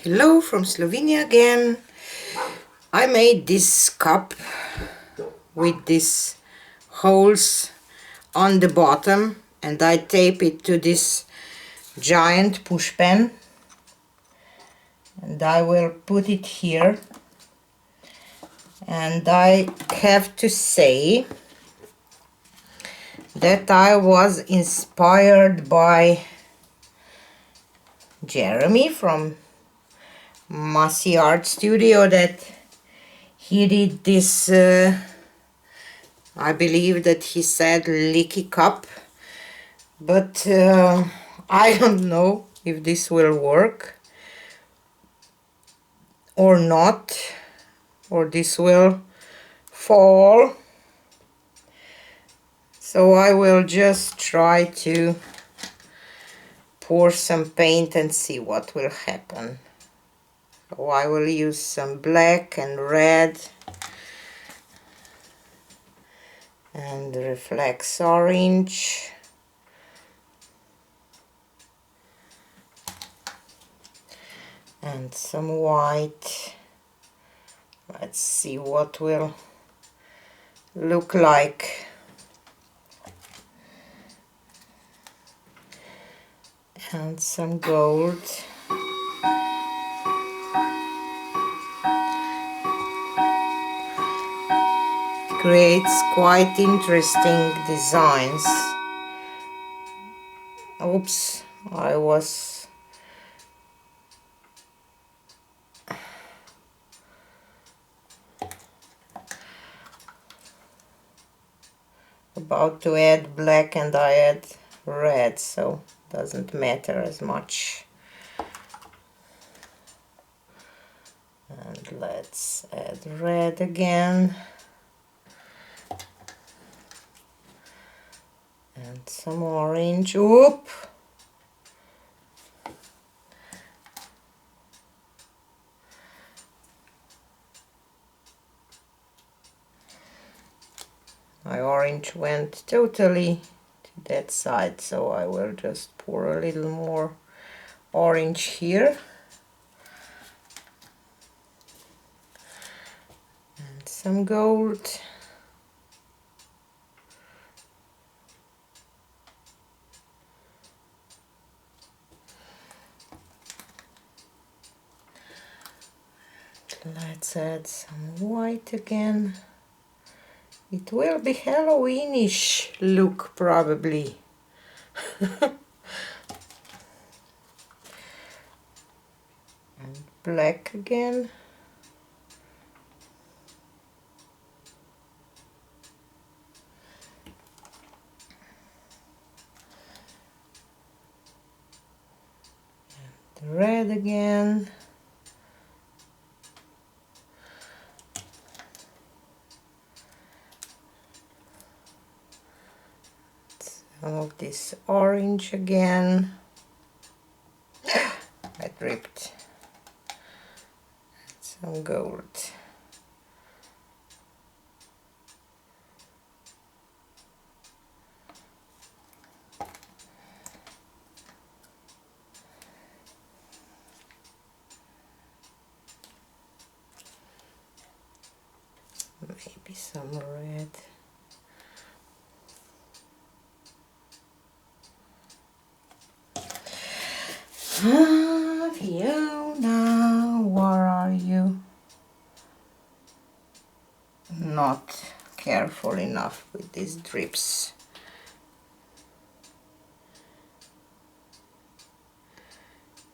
Hello from Slovenia again. I made this cup with these holes on the bottom and I tape it to this giant push pen and I will put it here, and I have to say that I was inspired by Jeremy from Massey Art Studio, that he did this, I believe that he said leaky cup, but I don't know if this will work or not, or this will fall. So I will just try to pour some paint and see what will happen. So I will use some black and red and reflex orange and some white. Let's see what will look like. And some gold. Creates quite interesting designs. Oops, I was about to add black and I add red, so doesn't matter as much. And let's add red again. And some orange. Oop! My orange went totally to that side, so I will just pour a little more orange here. And some gold. Let's add some white again. It will be Halloweenish look probably. And black again. And red again. Some of this orange again. I dripped. Some gold. Maybe some red. Fiona, where are you? Not careful enough with these drips.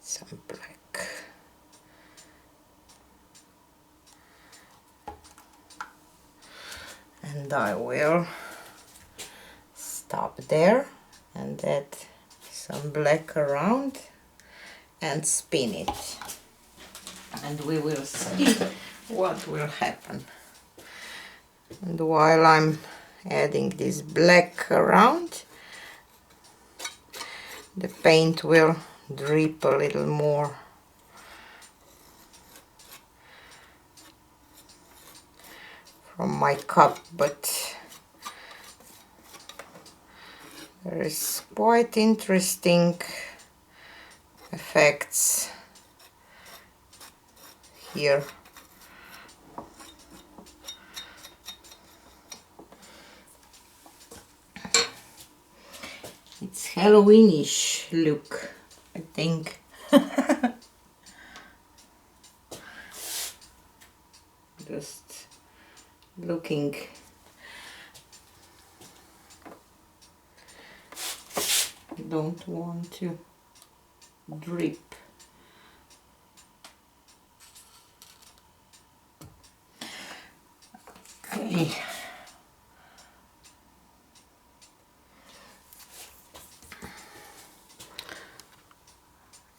Some black. And I will stop there and add some black around and spin it, and we will see what will happen. And while I'm adding this black around, the paint will drip a little more. From my cup, but there is quite interesting effects here. It's Halloweenish look, I think. Just looking. Don't want to drip. Okay.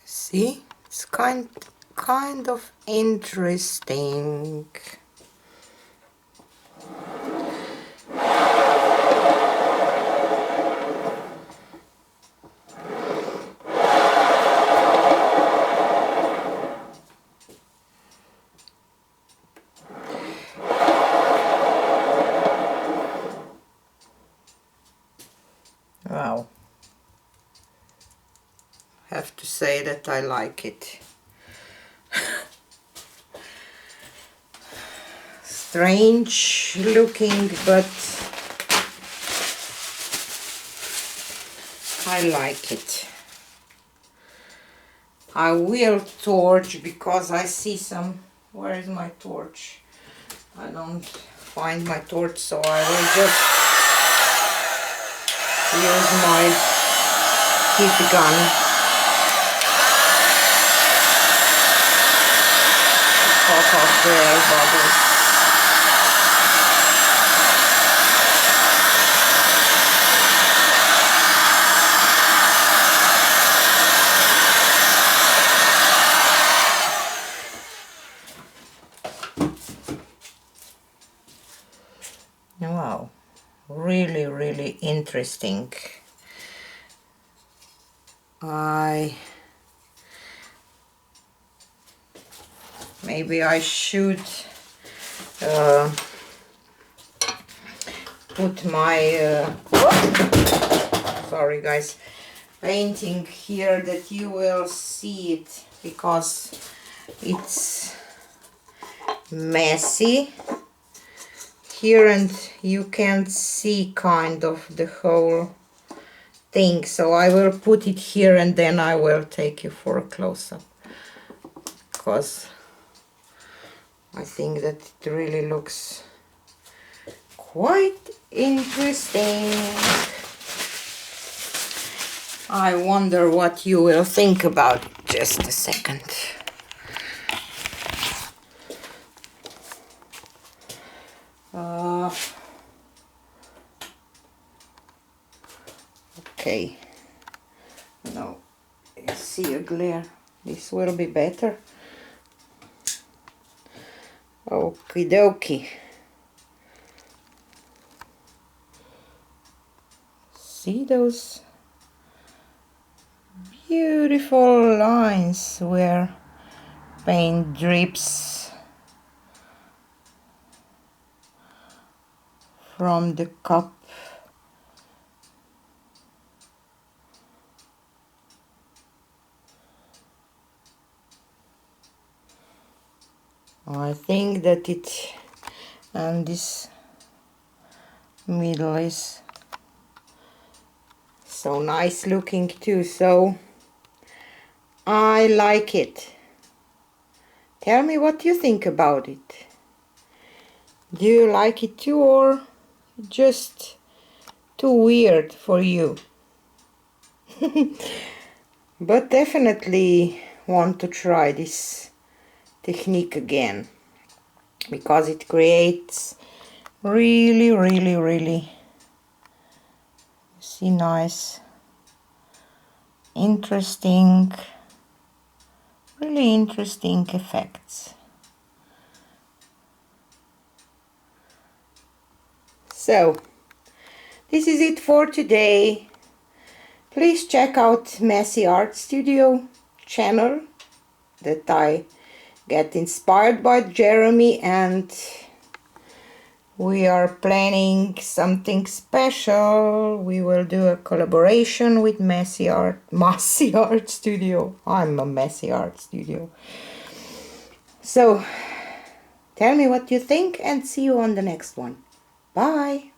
See, it's kind of interesting. Wow. Have to say that I like it. Strange looking, but I like it. I will torch because I see some. Where is my torch? I don't find my torch, so I will just use my heat gun to pop off the air bubbles. Wow, really interesting. Maybe I should put my sorry guys, painting here that you will see it, because it's messy here and you can't see kind of the whole thing, so I will put it here and then I will take you for a close-up, because I think that it really looks quite interesting. I wonder what you will think about it. Just a second. Okay, now I see a glare. This will be better. Okie dokie. See those beautiful lines where paint drips from the cup. I think that it, and this middle is so nice looking too, so I like it. Tell me what you think about it. Do you like it too, or just too weird for you? But definitely want to try this technique again, because it creates really see nice, interesting, really interesting effects. So this is it for today. Please check out Messy Art Studio channel that I get inspired by Jeremy, and we are planning something special. We will do a collaboration with Messy Art Studio. I'm a Messy Art Studio. So tell me what you think and see you on the next one. Bye.